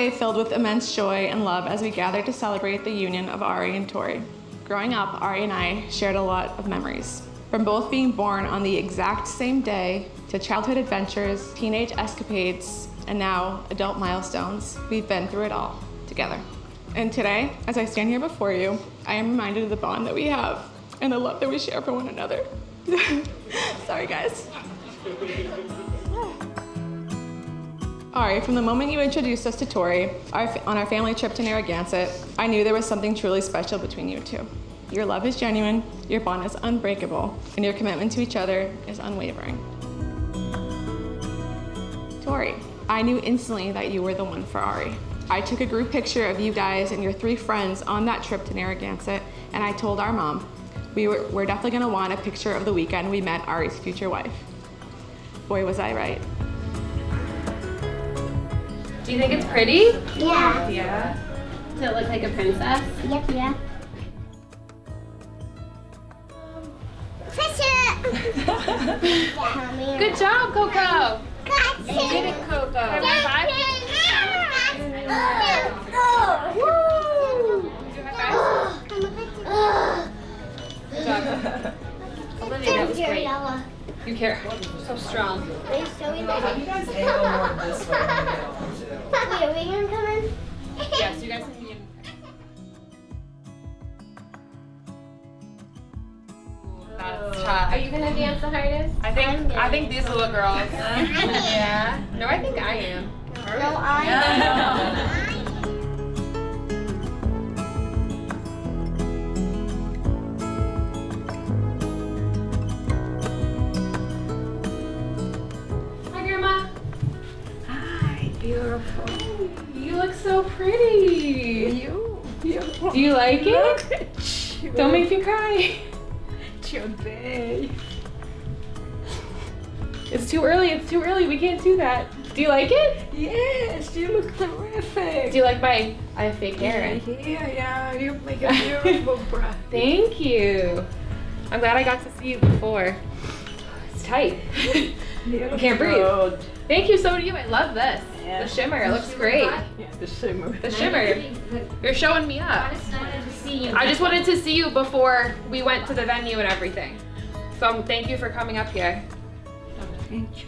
day filled with immense joy and love as we gathered to celebrate the union of Ari and Tori. Growing up, Ari and I shared a lot of memories. From both being born on the exact same day, to childhood adventures, teenage escapades, and now adult milestones, we've been through it all together. And today, as I stand here before you, I am reminded of the bond that we have and the love that we share for one another. Sorry, guys. Ari, from the moment you introduced us to Tori on our family trip to Narragansett, I knew there was something truly special between you two. Your love is genuine, your bond is unbreakable, and your commitment to each other is unwavering. Tori, I knew instantly that you were the one for Ari. I took a group picture of you guys and your 3 friends on that trip to Narragansett, and I told our mom, we're definitely gonna want a picture of the weekend we met Ari's future wife. Boy, was I right. Do you think it's pretty? Yeah. Yeah. Does it look like a princess? Yep, yeah. Good job, Coco. You did it, Coco. High five? Woo! Did you high five? Good job. Olivia, that was great. You care. So strong. Are you guys able this way? Wait, are we gonna come in? Yes, you guys can be in. That's tough. Are you gonna dance the hardest? I think these little girls. Yeah. No, I think I am. No, I am. Hi, Grandma. Hi, beautiful. You look so pretty. You beautiful. Do you like it? Look at you. Don't make me cry. It's your day. It's too early. It's too early. We can't do that. Do you like it? Yes, you look terrific. Do you like my? I have fake hair. Yeah, you make a beautiful bride. Thank you. I'm glad I got to see you before. It's tight. I can't breathe. Thank you. So do you. I love this. Yeah. The shimmer. It looks great. Yeah, the shimmer. The shimmer. You're showing me up. I just wanted to see you before we went to the venue and everything. So thank you for coming up here. Thank you.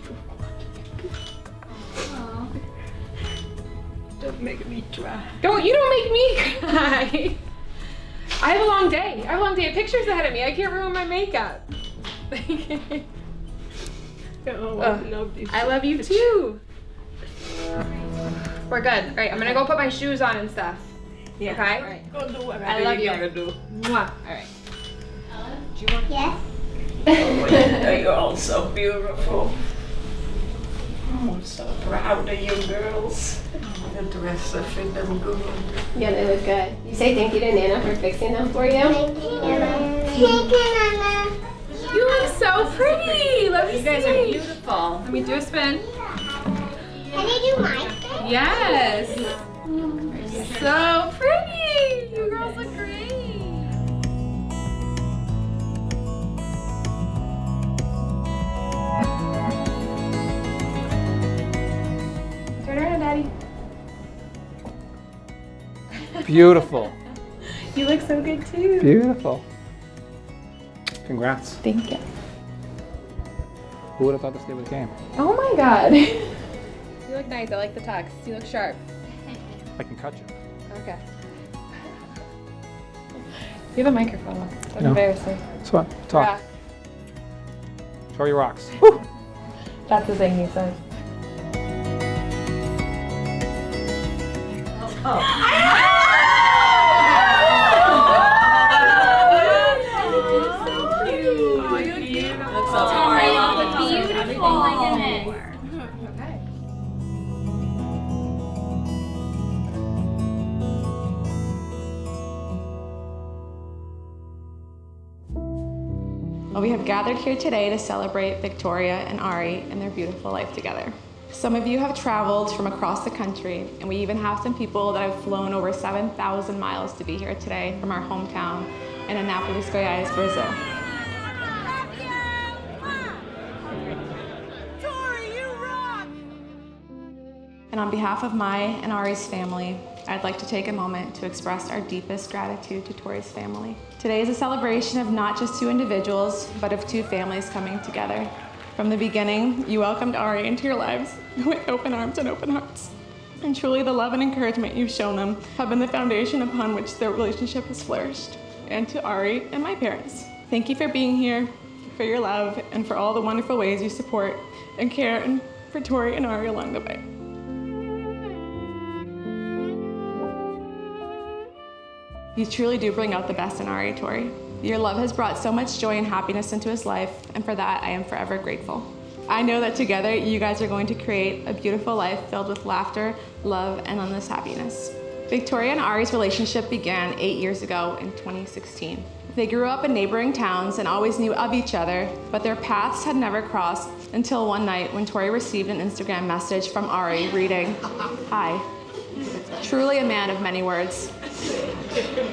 Don't make me cry. You don't make me cry. I have a long day. I have a long day of pictures ahead of me. I can't ruin my makeup. Oh, I love this. I love you too. We're good. All right, I'm gonna go put my shoes on and stuff. Yeah. Okay? All right. Go do whatever I love you. gotta do. Mwah. All right. Do you want? Yes. Oh, you're all so beautiful. Oh, I'm so proud of you girls. The dresses fit them good. Yeah, they look good. You say thank you to Nana for fixing them for you. Thank you, Nana. Thank you, Nana. You look so pretty. Let me You guys are beautiful. Let me do a spin. Can you do my thing? Yes. So pretty. You girls look great. Turn around, Daddy. Beautiful. You look so good too. Beautiful. Congrats. Thank you. Who would have thought this day was a game? Oh my God. You look nice. I like the tux. You look sharp. I can cut you. Okay. You have a microphone. That's No. embarrassing. So what? Talk. Rock. Tori rocks. That's the thing he said. Well, we have gathered here today to celebrate Victoria and Ari and their beautiful life together. Some of you have traveled from across the country, and we even have some people that have flown over 7,000 miles to be here today from our hometown in Anápolis, Goiás, Brazil. And on behalf of my and Ari's family, I'd like to take a moment to express our deepest gratitude to Tori's family. Today is a celebration of not just two individuals, but of two families coming together. From the beginning, you welcomed Ari into your lives with open arms and open hearts. And truly the love and encouragement you've shown them have been the foundation upon which their relationship has flourished. And to Ari and my parents, thank you for being here, for your love, and for all the wonderful ways you support and care for Tori and Ari along the way. You truly do bring out the best in Ari, Tori. Your love has brought so much joy and happiness into his life, and for that, I am forever grateful. I know that together, you guys are going to create a beautiful life filled with laughter, love, and endless happiness. Victoria and Ari's relationship began 8 years ago in 2016. They grew up in neighboring towns and always knew of each other, but their paths had never crossed until one night when Tori received an Instagram message from Ari reading, "Hi." Truly a man of many words.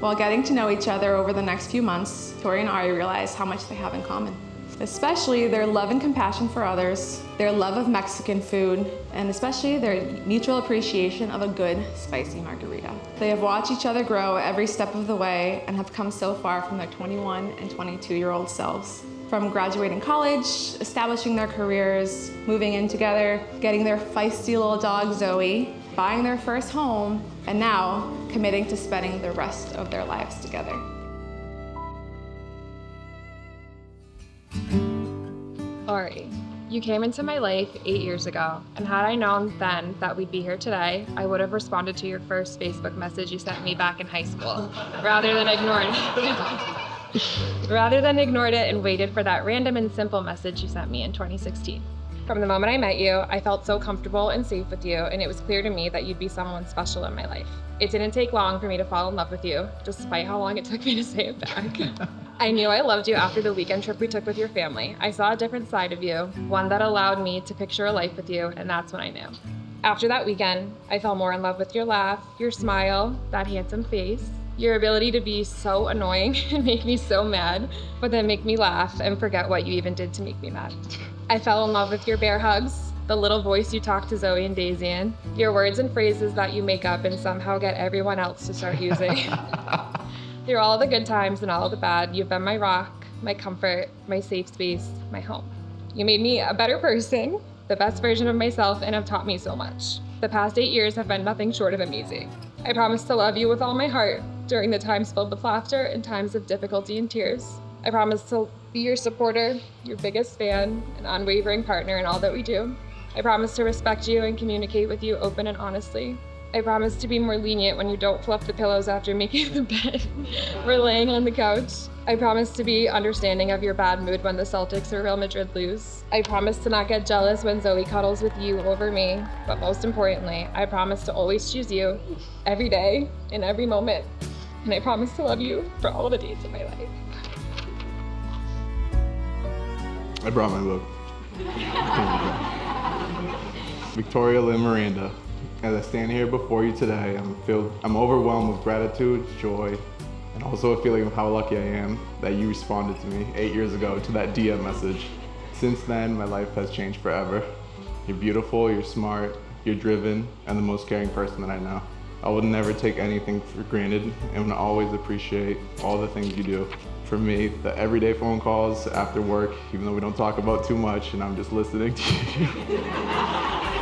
While getting to know each other over the next few months, Tori and Ari realized how much they have in common, especially their love and compassion for others, their love of Mexican food, and especially their mutual appreciation of a good, spicy margarita. They have watched each other grow every step of the way and have come so far from their 21 and 22-year-old selves. From graduating college, establishing their careers, moving in together, getting their feisty little dog Zoe, buying their first home, and now committing to spending the rest of their lives together. Tori, you came into my life 8 years ago, and had I known then that we'd be here today, I would have responded to your first Facebook message you sent me back in high school, rather than ignored it and waited for that random and simple message you sent me in 2016. From the moment I met you, I felt so comfortable and safe with you, and it was clear to me that you'd be someone special in my life. It didn't take long for me to fall in love with you, despite how long it took me to say it back. I knew I loved you after the weekend trip we took with your family. I saw a different side of you, one that allowed me to picture a life with you, and that's when I knew. After that weekend, I fell more in love with your laugh, your smile, that handsome face, your ability to be so annoying and make me so mad, but then make me laugh and forget what you even did to make me mad. I fell in love with your bear hugs, the little voice you talk to Zoe and Daisy in, your words and phrases that you make up and somehow get everyone else to start using. Through all the good times and all the bad, you've been my rock, my comfort, my safe space, my home. You made me a better person, the best version of myself, and have taught me so much. The past 8 years have been nothing short of amazing. I promise to love you with all my heart during the times filled with laughter and times of difficulty and tears. I promise to be your supporter, your biggest fan, an unwavering partner in all that we do. I promise to respect you and communicate with you open and honestly. I promise to be more lenient when you don't fluff the pillows after making the bed or laying on the couch. I promise to be understanding of your bad mood when the Celtics or Real Madrid lose. I promise to not get jealous when Zoe cuddles with you over me. But most importantly, I promise to always choose you every day, in every moment. And I promise to love you for all the days of my life. I brought my book. Victoria Lynn Miranda. As I stand here before you today, I'm overwhelmed with gratitude, joy, and also a feeling of how lucky I am that you responded to me 8 years ago to that DM message. Since then, my life has changed forever. You're beautiful, you're smart, you're driven, and the most caring person that I know. I will never take anything for granted and will always appreciate all the things you do. For me, the everyday phone calls after work, even though we don't talk about too much and I'm just listening to you.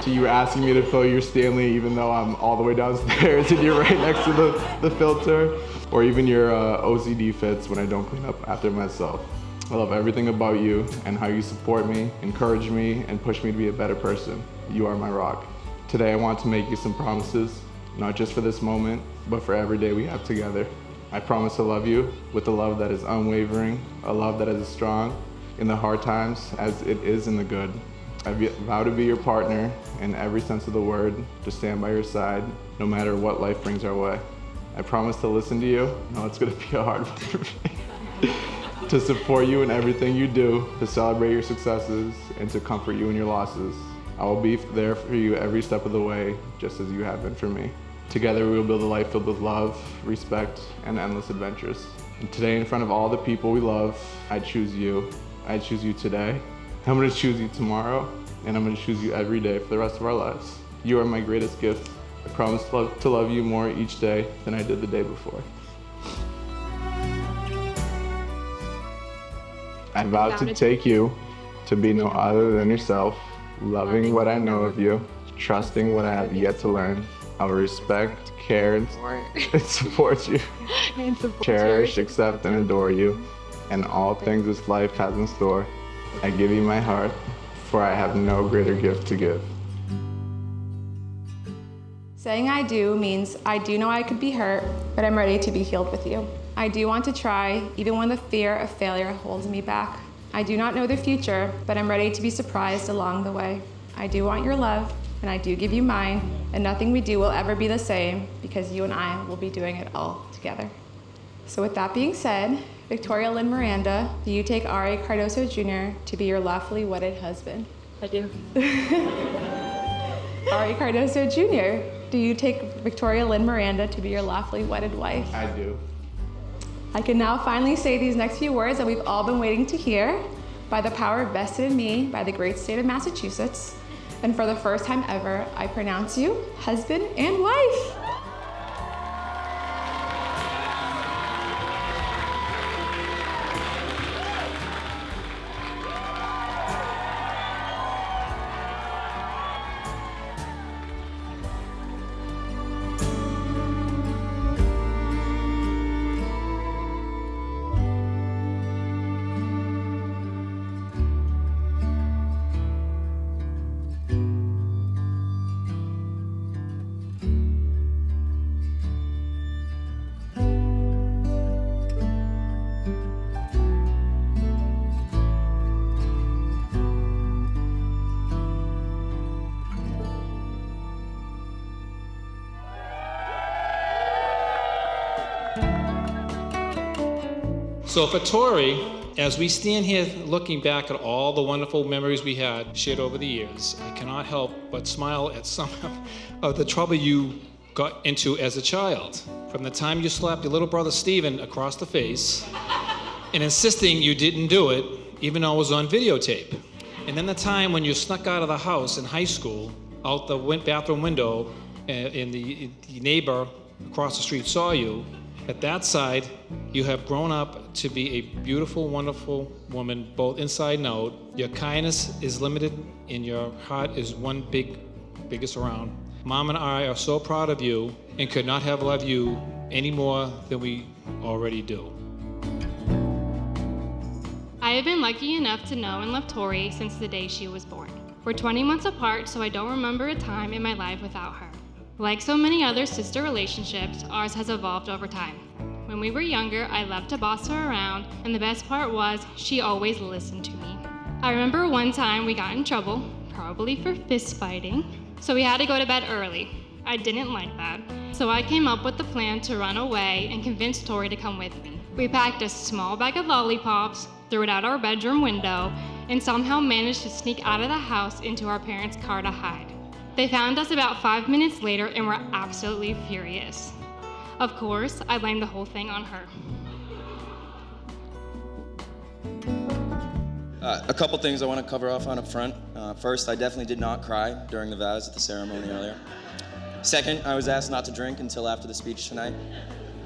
To you asking me to fill your Stanley even though I'm all the way downstairs and you're right next to the filter. Or even your OCD fits when I don't clean up after myself. I love everything about you and how you support me, encourage me, and push me to be a better person. You are my rock. Today I want to make you some promises, not just for this moment, but for every day we have together. I promise to love you with a love that is unwavering, a love that is strong in the hard times as it is in the good. I vow to be your partner in every sense of the word, to stand by your side, no matter what life brings our way. I promise to listen to you. No, it's gonna be a hard one for me. To support you in everything you do, to celebrate your successes, and to comfort you in your losses. I will be there for you every step of the way, just as you have been for me. Together we will build a life filled with love, respect, and endless adventures. And today, in front of all the people we love, I choose you. I choose you today. I'm gonna choose you tomorrow, and I'm gonna choose you every day for the rest of our lives. You are my greatest gift. I promise to love you more each day than I did the day before. I vow to take you to be no other than yourself, loving what I know of you, trusting what I have yet to learn. I will respect, care, and support you, cherish, accept, and adore you, and all things this life has in store. I give you my heart, for I have no greater gift to give. Saying I do means I do know I could be hurt, but I'm ready to be healed with you. I do want to try, even when the fear of failure holds me back. I do not know the future, but I'm ready to be surprised along the way. I do want your love, and I do give you mine, and nothing we do will ever be the same because you and I will be doing it all together. So with that being said, Victoria Lynn Miranda, do you take Ari Cardoso Jr. to be your lawfully wedded husband? I do. Ari Cardoso Jr., do you take Victoria Lynn Miranda to be your lawfully wedded wife? I do. I can now finally say these next few words that we've all been waiting to hear. By the power vested in me by the great state of Massachusetts, and for the first time ever, I pronounce you husband and wife. So for Tori, as we stand here looking back at all the wonderful memories we had shared over the years, I cannot help but smile at some of the trouble you got into as a child. From the time you slapped your little brother Steven across the face and insisting you didn't do it, even though it was on videotape. And then the time when you snuck out of the house in high school, out the bathroom window, and the neighbor across the street saw you. At that side, you have grown up to be a beautiful, wonderful woman, both inside and out. Your kindness is limited, and your heart is one biggest around. Mom and I are so proud of you and could not have loved you any more than we already do. I have been lucky enough to know and love Tori since the day she was born. We're 20 months apart, so I don't remember a time in my life without her. Like so many other sister relationships, ours has evolved over time. When we were younger, I loved to boss her around, and the best part was she always listened to me. I remember one time we got in trouble, probably for fist fighting, so we had to go to bed early. I didn't like that, so I came up with the plan to run away and convince Tori to come with me. We packed a small bag of lollipops, threw it out our bedroom window, and somehow managed to sneak out of the house into our parents' car to hide. They found us about 5 minutes later and were absolutely furious. Of course, I blamed the whole thing on her. A couple things I want to cover off on up front. First, I definitely did not cry during the vows at the ceremony earlier. Second, I was asked not to drink until after the speech tonight.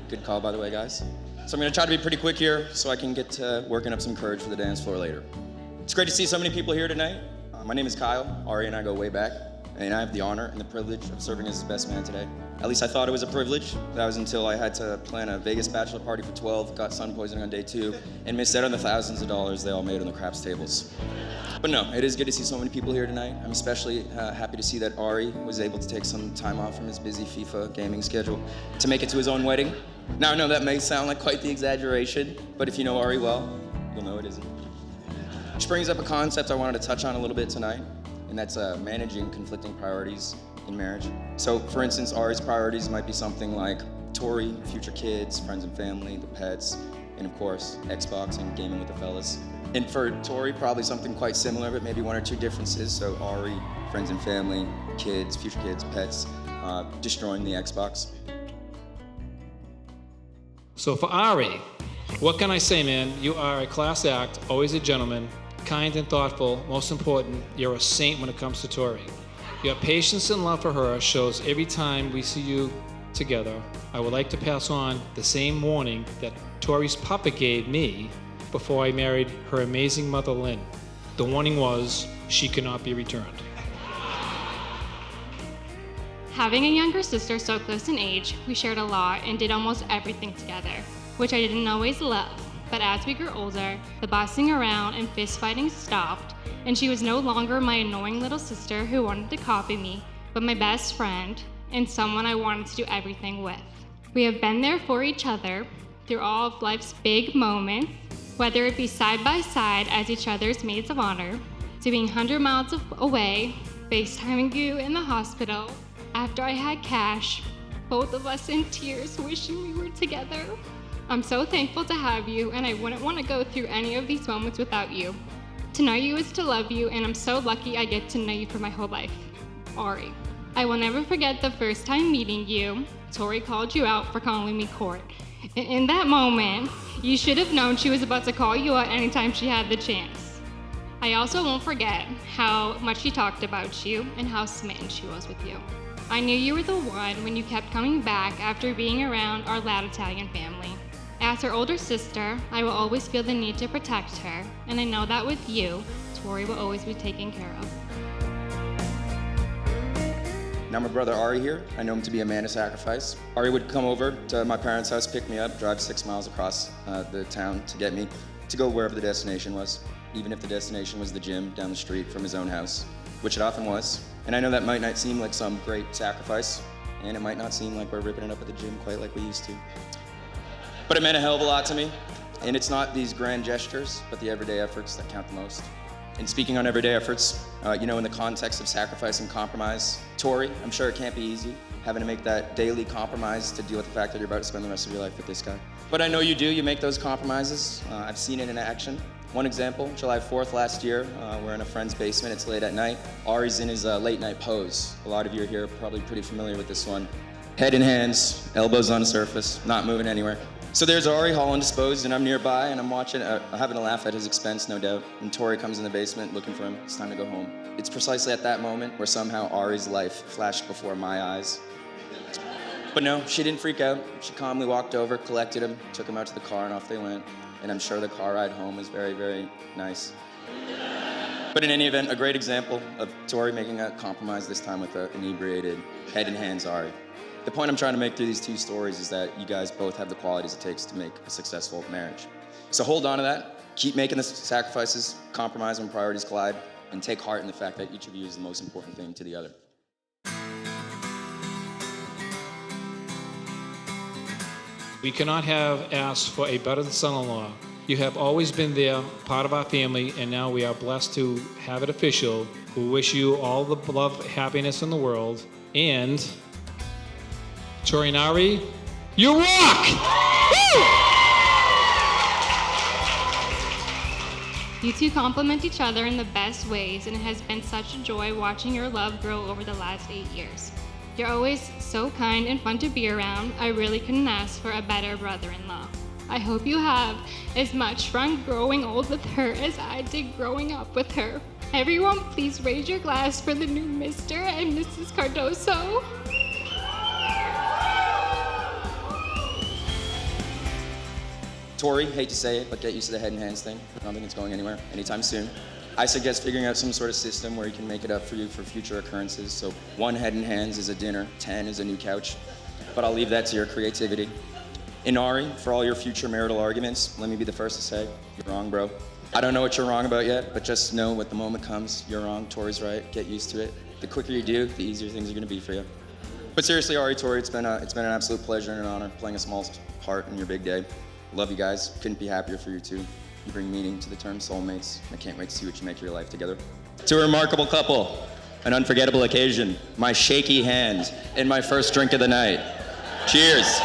Good call, by the way, guys. So I'm going to try to be pretty quick here so I can get to working up some courage for the dance floor later. It's great to see so many people here tonight. My name is Kyle. Ari and I go way back. And I have the honor and the privilege of serving as his best man today. At least I thought it was a privilege. That was until I had to plan a Vegas bachelor party for 12, got sun poisoning on day 2, and missed out on the thousands of dollars they all made on the craps tables. But no, it is good to see so many people here tonight. I'm especially happy to see that Ari was able to take some time off from his busy FIFA gaming schedule to make it to his own wedding. Now I know that may sound like quite the exaggeration, but if you know Ari well, you'll know it isn't. Which brings up a concept I wanted to touch on a little bit tonight, and that's managing conflicting priorities in marriage. So for instance, Ari's priorities might be something like Tori, future kids, friends and family, the pets, and of course, Xbox and gaming with the fellas. And for Tori, probably something quite similar, but maybe 1 or 2 differences. So Ari, friends and family, kids, future kids, pets, destroying the Xbox. So for Ari, what can I say, man? You are a class act, always a gentleman, kind and thoughtful. Most important, you're a saint when it comes to Tori. Your patience and love for her shows every time we see you together. I would like to pass on the same warning that Tori's papa gave me before I married her amazing mother, Lynn. The warning was, she cannot be returned. Having a younger sister so close in age, we shared a lot and did almost everything together, which I didn't always love. But as we grew older, the bossing around and fist fighting stopped, and she was no longer my annoying little sister who wanted to copy me, but my best friend and someone I wanted to do everything with. We have been there for each other through all of life's big moments, whether it be side by side as each other's maids of honor, to being 100 miles away, FaceTiming you in the hospital after I had cash, both of us in tears wishing we were together. I'm so thankful to have you, and I wouldn't want to go through any of these moments without you. To know you is to love you, and I'm so lucky I get to know you for my whole life. Ari. I will never forget the first time meeting you. Tori called you out for calling me Court. And in that moment, you should have known she was about to call you out anytime she had the chance. I also won't forget how much she talked about you and how smitten she was with you. I knew you were the one when you kept coming back after being around our loud Italian family. As her older sister, I will always feel the need to protect her, and I know that with you, Tori will always be taken care of. Now my brother Ari here, I know him to be a man of sacrifice. Ari would come over to my parents' house, pick me up, drive 6 miles across the town to get me to go wherever the destination was, even if the destination was the gym down the street from his own house, which it often was. And I know that might not seem like some great sacrifice, and it might not seem like we're ripping it up at the gym quite like we used to. But it meant a hell of a lot to me, and it's not these grand gestures, but the everyday efforts that count the most. And speaking on everyday efforts, in the context of sacrifice and compromise, Tori, I'm sure it can't be easy having to make that daily compromise to deal with the fact that you're about to spend the rest of your life with this guy. But I know you do, you make those compromises. I've seen it in action. One example, July 4th last year, we're in a friend's basement, it's late at night. Ari's in his late night pose. A lot of you here are probably pretty familiar with this one. Head in hands, elbows on the surface, not moving anywhere. So there's Ari, all indisposed, and I'm nearby, and I'm watching, having a laugh at his expense, no doubt. And Tori comes in the basement looking for him. It's time to go home. It's precisely at that moment where somehow Ari's life flashed before my eyes. But no, she didn't freak out. She calmly walked over, collected him, took him out to the car, and off they went. And I'm sure the car ride home was very, very nice. But in any event, a great example of Tori making a compromise, this time with an inebriated, head in hands Ari. The point I'm trying to make through these two stories is that you guys both have the qualities it takes to make a successful marriage. So hold on to that, keep making the sacrifices, compromise when priorities collide, and take heart in the fact that each of you is the most important thing to the other. We cannot have asked for a better son-in-law. You have always been there, part of our family, and now we are blessed to have it official. We wish you all the love, happiness in the world, and Tori and Ari, you rock! Woo! You two complement each other in the best ways, and it has been such a joy watching your love grow over the last 8 years. You're always so kind and fun to be around. I really couldn't ask for a better brother-in-law. I hope you have as much fun growing old with her as I did growing up with her. Everyone, please raise your glass for the new Mr. and Mrs. Cardoso. Tori, hate to say it, but get used to the head and hands thing. I don't think it's going anywhere anytime soon. I suggest figuring out some sort of system where you can make it up for you for future occurrences. So 1 head and hands is a dinner, 10 is a new couch. But I'll leave that to your creativity. And Ari, for all your future marital arguments, let me be the first to say, you're wrong, bro. I don't know what you're wrong about yet, but just know when the moment comes, you're wrong, Tori's right, get used to it. The quicker you do, the easier things are gonna be for you. But seriously, Ari, Tori, it's been an absolute pleasure and an honor playing a small part in your big day. Love you guys, couldn't be happier for you two. You bring meaning to the term soulmates. I can't wait to see what you make of your life together. To a remarkable couple, an unforgettable occasion, my shaky hand, and my first drink of the night. Cheers.